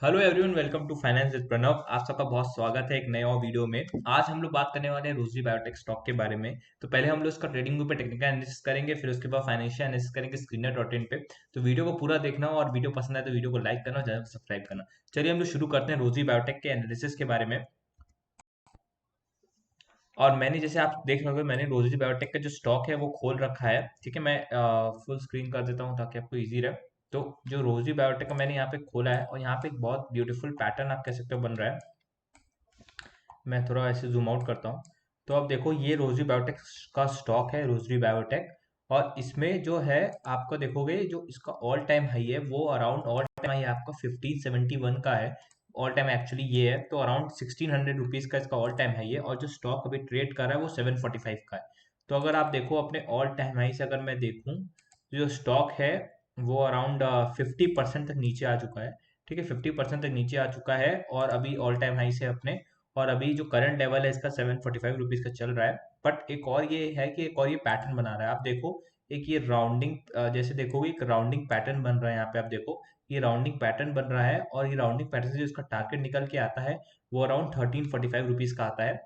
Hello everyone, welcome to finance with Pranav. आप सबका बहुत स्वागत है एक नए और वीडियो में। आज हम लोग बात करने वाले हैं रोजरी बायोटेक स्टॉक के बारे में। तो पहले हम लोग उसका ट्रेडिंग व्यू पे टेक्निकल एनालिसिस करेंगे, फिर उसके बाद फाइनेंशियल एनालिसिस करेंगे स्क्रीनर डॉट इन पे। तो वीडियो को पूरा देखना और वीडियो पसंद आए तो वीडियो को लाइक करना और चैनल को सब्सक्राइब करना। चलिए हम लोग शुरू करते हैं रोजरी बायोटेक के एनालिसिस के बारे में। और मैंने जैसे आप देख रहे होंगे, मैंने रोजरी बायोटेक का जो स्टॉक है वो खोल रखा है। ठीक है, मैं फुल स्क्रीन कर देता हूँ ताकि आपको इजी रहे। तो जो रोजरी बायोटेक का मैंने यहाँ पे खोला है और यहाँ पे एक बहुत ब्यूटीफुल पैटर्न आप कह सकते हो बन रहा है। मैं थोड़ा ऐसे जूम आउट करता हूँ। तो अब देखो, ये रोजरी बायोटेक का स्टॉक है, रोजरी बायोटेक। और इसमें जो है आपका देखोगे, जो इसका ऑल टाइम हाई है वो अराउंड ऑल टाइम हाई आपका 1571 का है। ऑल टाइम एक्चुअली ये है, तो अराउंड 1600 रुपीज का इसका ऑल टाइम हाई है। और जो स्टॉक अभी ट्रेड कर रहा है वो 745 का है। तो अगर आप देखो अपने ऑल टाइम हाई से अगर मैं देखूं, तो जो स्टॉक है वो अराउंड 50% तक नीचे आ चुका है। ठीक है, 50% तक नीचे आ चुका है और अभी ऑल टाइम हाई से अपने, और अभी जो करंट लेवल है इसका 745 रुपीज का चल रहा है। बट एक और ये है कि एक और ये पैटर्न बना रहा है। आप देखो, एक ये राउंडिंग, जैसे देखोगे एक राउंडिंग पैटर्न बन रहा है यहाँ पे। आप देखो, ये राउंडिंग पैटर्न बन रहा है और ये राउंडिंग पैटर्न से जो इसका टारगेट निकल के आता है वो अराउंड 1345 रुपीज का आता है।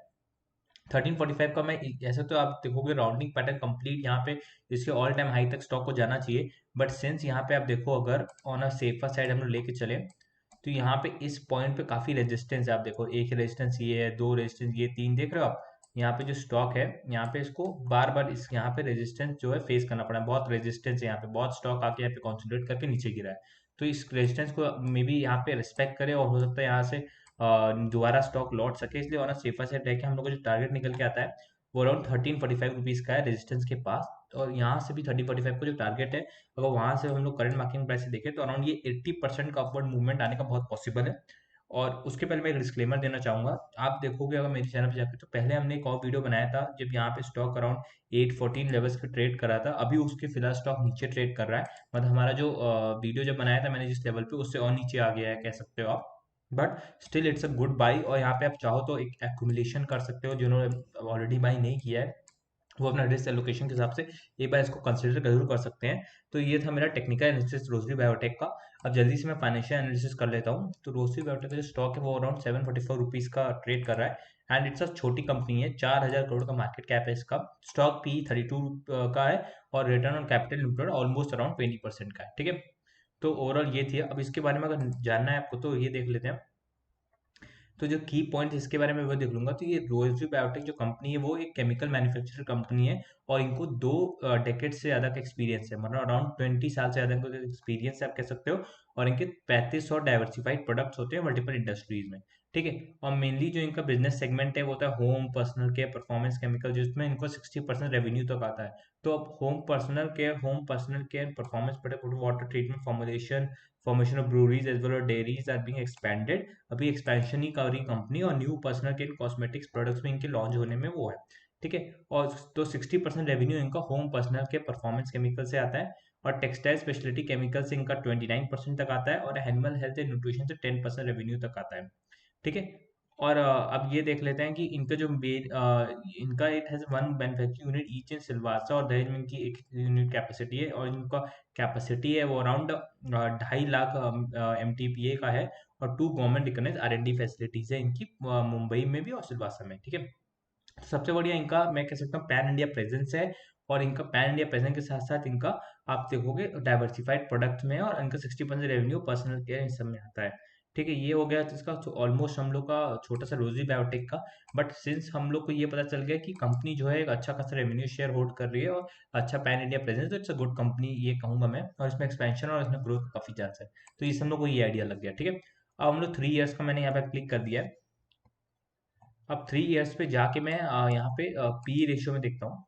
1345 का मैं ऐसे तो आप देखोगे राउंडिंग पैटर्न कंप्लीट यहाँ पे इसके ऑल टाइम हाई तक स्टॉक को जाना चाहिए। बट सिंस यहाँ पे आप देखो, अगर ऑन अ सेफर साइड हम लोग लेके चले, तो यहाँ पे इस पॉइंट पे काफी रेजिस्टेंस है। आप देखो, एक रेजिस्टेंस ये है, दो रेजिस्टेंस ये, तीन, देख रहे हो आप। यहाँ पे जो स्टॉक है, यहाँ पे इसको बार बार इस यहाँ पे रेजिस्टेंस जो है फेस करना पड़ा है। बहुत रेजिस्टेंस है यहाँ पे, बहुत स्टॉक आके यहाँ पे कॉन्सेंट्रेट करके नीचे गिरा है। तो इस रेजिस्टेंस को मे बी यहाँ पे रिस्पेक्ट करे और हो सकता है यहाँ से दोबारा स्टॉक लौट सके। इसलिए ऑन सेफर साइड रह के हम लोग को जो टारगेट निकल के आता है वो अराउंड 1345 रुपीज का है रेजिस्टेंस के पास। और यहाँ से भी 1345 का जो टारगेट है, अगर वहां से हम लोग करंट मार्केट प्राइस से देखें तो अराउंड ये 80% का अपवर्ड मूवमेंट आने का बहुत पॉसिबल है। और उसके पहले मैं एक डिस्क्लेमर देना चाहूंगा। आप देखोगे अगर मेरे चैनल पे जाकर, तो पहले हमने एक और वीडियो बनाया था जब यहाँ पे स्टॉक अराउंड 814 लेवल्स पे ट्रेड कर रहा था। अभी उसके फिलहाल स्टॉक नीचे ट्रेड कर रहा है। मतलब हमारा जो वीडियो जब बनाया था मैंने जिस लेवल पे, उससे और नीचे आ गया है कह सकते हो आप। But still it's a good by. और यहाँ पे आप चाहो तो एक एक्यूमुलेशन कर सकते हो, जिन्होंने ऑलरेडी बाई नहीं किया है वो अपना रिस्क एलोकेशन के हिसाब से एक बार इसको कंसिडर जरूर कर सकते हैं। तो ये था मेरा टेक्निकल एनालिसिस रोजरी बायोटेक का। अब जल्दी से मैं फाइनेंशियल एनालिसिस कर लेता हूँ। तो रोजरी बायोटेक का जो स्टॉक है वो अराउंड 744 रुपीज का ट्रेड कर रहा है। एंड इट्स अ छोटी कंपनी है, 4000 करोड़ का मार्केट कैप है इसका। स्टॉक पी 32 का है। और return on capital employed almost around 20% का है। ठीक है, तो ओवरऑल ये थी। अब इसके बारे में अगर जानना है आपको तो ये देख लेते हैं। तो जो की पॉइंट इसके बारे में वो देख लूंगा। तो ये रोजरी बायोटेक जो कंपनी है वो एक केमिकल मैन्युफैक्चरर कंपनी है। और इनको 2 डेकेड से ज्यादा का एक्सपीरियंस है, मतलब अराउंड 20 साल से ज्यादा का एक्सपीरियंस है आप कह सकते हो। और इनके 3500 डाइवर्सिफाइड प्रोडक्ट्स होते हैं मल्टीपल इंडस्ट्रीज में। ठीक है, और मेनली जो इनका बिजनेस सेगमेंट है वो होता है home personal care performance chemical, जिसमें इनको 60% रेवेन्यू तक आता है। तो अब home personal care performance product, water treatment, formation of breweries as well और डेयरीज आर बीइंग एक्सपेंडेड। अभी एक्सपेंशन ही कर रही कंपनी, और new personal care cosmetics products में इनके लॉन्च होने में वो है। ठीक है, और तो 60% रेवेन्यू इनका home personal care performance chemical से आता है। और टेक्सटाइल स्पेशलिटी केमिकल से इनका 29% तक आता है। और एनिमल हेल्थ एंड न्यूट्रिशन से 10% रेवेन्यू तक आता है। ठीक है, और अब ये देख लेते हैं कि इनका जो इनका it has one manufacturing unit each in Silvassa और दहेज में इनकी एक यूनिट कैपेसिटी है। और इनका कैपेसिटी है वो अराउंड 2.5 लाख MTPA का है। और 2 गवर्नमेंट रिकॉग्नाइज्ड R&D फैसिलिटीज है इनकी, मुंबई में भी और सिलवासा में। ठीक है, सबसे बढ़िया इनका मैं कह सकता हूँ पैन इंडिया प्रेजेंस है। और इनका पैन इंडिया प्रेजेंस के साथ साथ इनका आप देखोगे डाइवर्सिफाइड प्रोडक्ट में है, और इनका 60% रेवेन्यू पर्सनल केयर इन सब में आता है। ठीक है, ये हो गया तो इसका ऑलमोस्ट हम लोग का छोटा सा रोजी बायोटेक का। बट सिंस हम लोग को ये पता चल गया कि कंपनी जो है एक अच्छा खासा रेवेन्यू शेयर होल्ड कर रही है और अच्छा पैन इंडिया प्रेजेंस, तो इट्स अ गुड कंपनी ये कहूंगा मैं। और इसमें एक्सपेंशन और इसमें ग्रोथ काफी चांस है। तो इस हम लोग को ये आइडिया लग गया। ठीक है, अब हम लोग 3 ईयर्स का मैंने यहाँ पे क्लिक कर दिया है। अब 3 ईयर्स पे जाके मैं यहाँ पे पी रेशियो में देखता हूँ।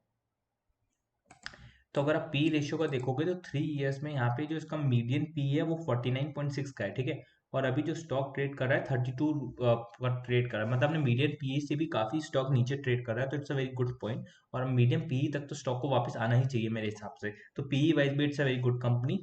तो अगर आप पी रेशियो का देखोगे तो 3 ईयर्स में यहाँ पे जो इसका मीडियन पी है वो 49.6 का है। ठीक है, और अभी जो स्टॉक ट्रेड कर रहा है 32 पर ट्रेड कर रहा है, मतलब अपने मीडियन पी से भी काफी स्टॉक नीचे ट्रेड कर रहा है। तो it's a very good point. और मीडियम पी तक तो स्टॉक को वापस आना ही चाहिए मेरे हिसाब से। तो पी वाइज भी it's a very good company.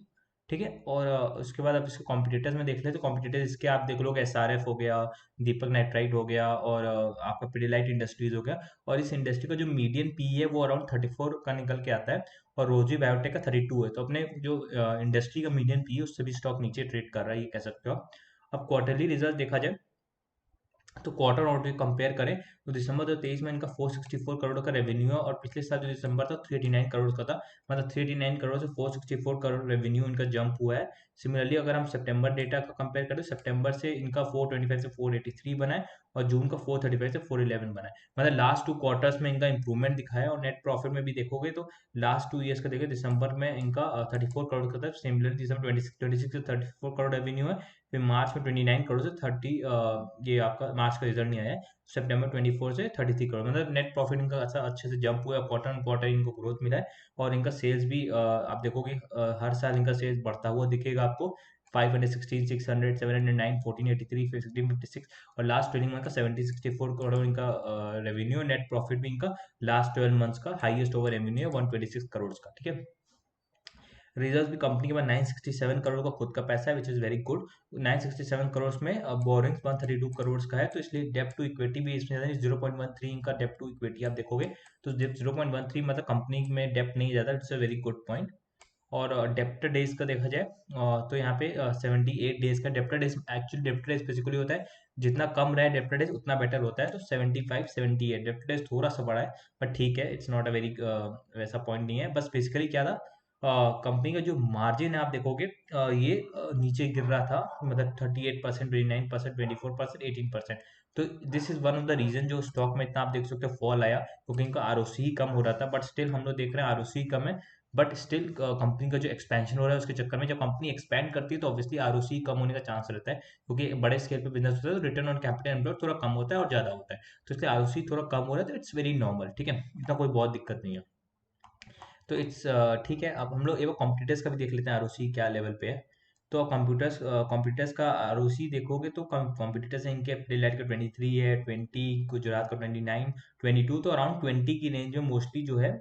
ठीक है, और उसके बाद आप इसके कॉम्पिटिटर्स में देख ले, तो कॉम्पिटिटर्स इसके आप देख लोगे SRF हो गया, दीपक नाइट्राइट हो गया, और आपका पिडिलाइट इंडस्ट्रीज हो गया। और इस इंडस्ट्री का जो मीडियन पी है वो अराउंड 34 का निकल के आता है। और रोजी बायोटेक का 32 है। तो अपने जो इंडस्ट्री का मीडियन पी है उससे भी स्टॉक नीचे ट्रेड कर रहा है, ये कह सकते हो आप। अब क्वार्टरली रिजल्ट देखा जाए तो क्वार्टर और कंपेयर करें तो दिसंबर 2023 में इनका 464 करोड़ का रेवेन्यू है और पिछले साल जो दिसंबर था 389 करोड़ का था। मतलब 389 करोड़ से 464 करोड़ रेवेन्यू इनका जंप हुआ है। सिमिलरली अगर हम सितंबर डेटा का कंपेयर करें, सितंबर से इनका 425 से 483 बना है और जून का 435 से 411 बना है। मतलब लास्ट 2 क्वार्टर्स में इनका इंप्रूवमेंट दिखाया है। और नेट प्रॉफिट में भी देखोगे तो लास्ट 2 ईयर्स का देखिए, दिसंबर में इनका 34 करोड़ का था, सिमिलर दिसंबर 26 से 34 करोड़ रेवेन्यू है। फिर मार्च में 29 करोड़ से 30, ये आपका मार्च का रिजल्ट नहीं आया है, सितंबर 24 से 33 करोड़, मतलब नेट प्रॉफिट इनका अच्छा अच्छे से जंप हुआ है, क्वार्टर ऑन क्वार्टर इनको ग्रोथ मिला है। और इनका सेल्स भी आप देखोगे हर साल इनका सेल्स बढ़ता हुआ दिखेगा आपको। 516, 600, 709, 1483, फिर 1656 और लास्ट ट्वेल्व मंथ का 7064 करोड़ इनका रेवेन्यू। नेट प्रॉफिट भी इनका लास्ट 12 मंथ्स का हाईएस्ट ओवर रेवेन्यू है 126 करोड़ का, ठीक है। रिजर्व भी कंपनी के पास 967 करोड़ का खुद का पैसा है, which is very good. 967 crore में बोरिंग्स 132 करोड़ का है, तो इसलिए डेप्ट टू इक्विटी भी इसमें 0.13 इनका डेप्ट टू इक्विटी आप देखोगे तो 0.13, मतलब कंपनी में डेप्ट नहीं जाता। It's a very good point. और डेप्टर डेज का देखा जाए तो यहाँ पे 78 डेज का debtor days, actually debtor days basically होता है जितना कम रहे डेप्टर डेज उतना बेटर होता है, तो 75 78 डेप्टर डेज थोड़ा सा बड़ा है, बट ठीक है, इट्स नॉट अ वेरी वैसा पॉइंट नहीं है। बस बेसिकली क्या था, कंपनी का जो मार्जिन है आप देखोगे ये नीचे गिर रहा था, मतलब 38%, 29%, 24%, 18%। तो this is one of the reason जो स्टॉक में इतना आप देख सकते हो फॉल आया, क्योंकि इनका आरओसी कम हो रहा था। बट स्टिल हम लोग देख रहे हैं आरओसी कम है, बट स्टिल कंपनी का जो एक्सपेंशन हो रहा है उसके चक्कर में, जब कंपनी एक्सपैंड करती है तो ऑब्वियसली आरओसी कम होने का चांस रहता है, क्योंकि बड़े स्केल पे बिजनेस होता है तो रिटर्न ऑन कैपिटल एम्प्लॉयड थोड़ा कम होता है और ज्यादा होता है, तो इसलिए आरओसी थोड़ा कम हो रहा है, तो इट्स वेरी नॉर्मल, ठीक है, इतना कोई बहुत दिक्कत नहीं है। तो इट्स ठीक है। अब हम लोग एक बार कॉम्पिटिटर्स का भी देख लेते हैं आरओसी क्या लेवल पे है। तो कॉम्पिटिटर्स का आरओसी देखोगे तो कॉम्पिटिटर्स है इनके, अपडेलाइट का 23 है, 20 गुजरात का 29, 22, तो अराउंड 20 की रेंज में मोस्टली जो है,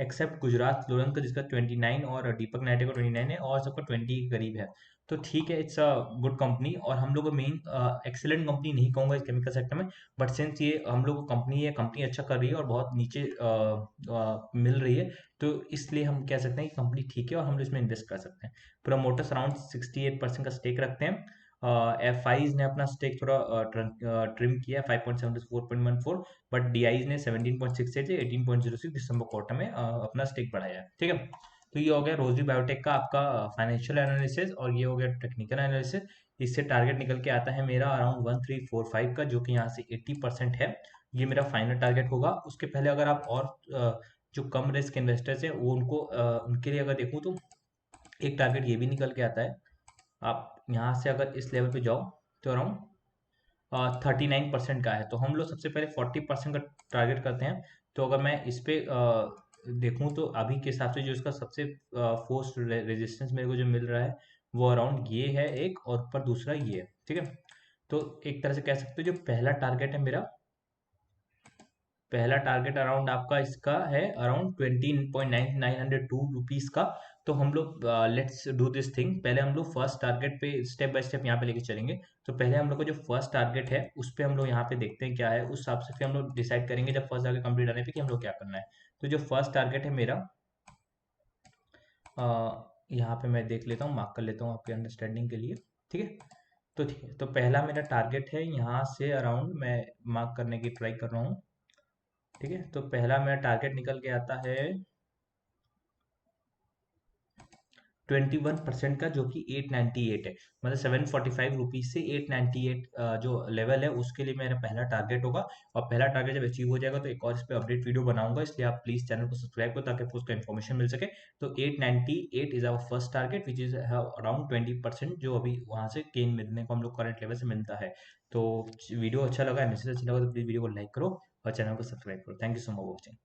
एक्सेप्ट गुजरात फ्लोरेंस का जिसका 29 और दीपक नाइटे का 29 है, और सबका 20 के करीब है। तो ठीक है, इट्स अ गुड कंपनी। और हम लोग मेन एक्सेलेंट कंपनी नहीं कहूंगा इस केमिकल सेक्टर में, बट सिंस ये हम लोग कंपनी है, कंपनी अच्छा कर रही है और बहुत नीचे मिल रही है, तो इसलिए हम कह सकते हैं कि कंपनी ठीक है और हम इसमें इन्वेस्ट कर सकते हैं। प्रोमोटर्स अराउंड 68% का स्टेक रखते हैं। एफ आईज ने अपना स्टेक थोड़ा ट्रिम किया है, 5.7 से 4.14, बट डी आईज ने 17.68 से 18.06 दिसंबर क्वार्टर में अपना स्टेक बढ़ाया है, ठीक है। तो ये हो गया रोजी बायोटेक का आपका फाइनेंशियल एनालिसिस, और ये हो गया टेक्निकल एनालिसिस। इससे टारगेट निकल के आता है मेरा अराउंड 1345 का, जो कि यहाँ से 80% है। ये मेरा फाइनल टारगेट होगा। उसके पहले अगर आप और जो कम रिस्क इन्वेस्टर्स हैं वो उनको उनके लिए अगर देखूँ तो एक टारगेट ये भी निकल के आता है। आप यहाँ से अगर इस लेवल पे जाओ तो अराउंड 39% का है, तो हम लोग सबसे पहले 40% का टारगेट करते हैं। तो अगर मैं इस पे देखूँ तो अभी के हिसाब से जो इसका सबसे फोर्स रेजिस्टेंस मेरे को जो मिल रहा है वो अराउंड ये है एक, और ऊपर दूसरा ये है, ठीक है। तो एक तरह से कह सकते हो जो पहला टारगेट है मेरा, पहला टारगेट अराउंड आपका इसका है अराउंड 20.902 रुपीज का। तो हम लोग लेट्स डू दिस थिंग, पहले हम लोग फर्स्ट टारगेट पे स्टेप बाय स्टेप यहाँ पे लेके चलेंगे। तो पहले हम लोग का जो फर्स्ट टारगेट है उस पे हम लोग यहाँ पे देखते हैं क्या है, उस हिसाब से फिर हम लोग डिसाइड करेंगे जब फर्स्ट टारगेट कंप्लीट आने पे कि हम लोग क्या करना है। तो जो फर्स्ट टारगेट है मेरा, यहाँ पे मैं देख लेता हूँ, मार्क कर लेता हूँ आपके अंडरस्टैंडिंग के लिए, ठीक है। तो ठीक है, तो पहला मेरा टारगेट है यहाँ से अराउंड, मैं मार्क करने की ट्राई कर रहा हूँ, ठीक है। तो पहला मेरा टारगेट निकल के आता है 21% का, जो कि 898 है। मतलब 745 रुपीज से 898 जो लेवल है उसके लिए मेरा पहला टारगेट होगा। और पहला टारगेट जब अचीव हो जाएगा तो एक और इस पे अपडेट वीडियो बनाऊंगा, इसलिए आप प्लीज चैनल को सब्सक्राइब करो ताकि आपको उसका इन्फॉर्मेशन मिल सके। तो 898 is our first target, which is around 20%, जो अभी वहां से गेन मिलने को हम लोग करंट लेवल से मिलता है। तो वीडियो अच्छा लगा, मैसेज अच्छा लगा तो प्लीज वीडियो को लाइक करो और चैनल को सब्सक्राइब करो। Thank you so much for watching.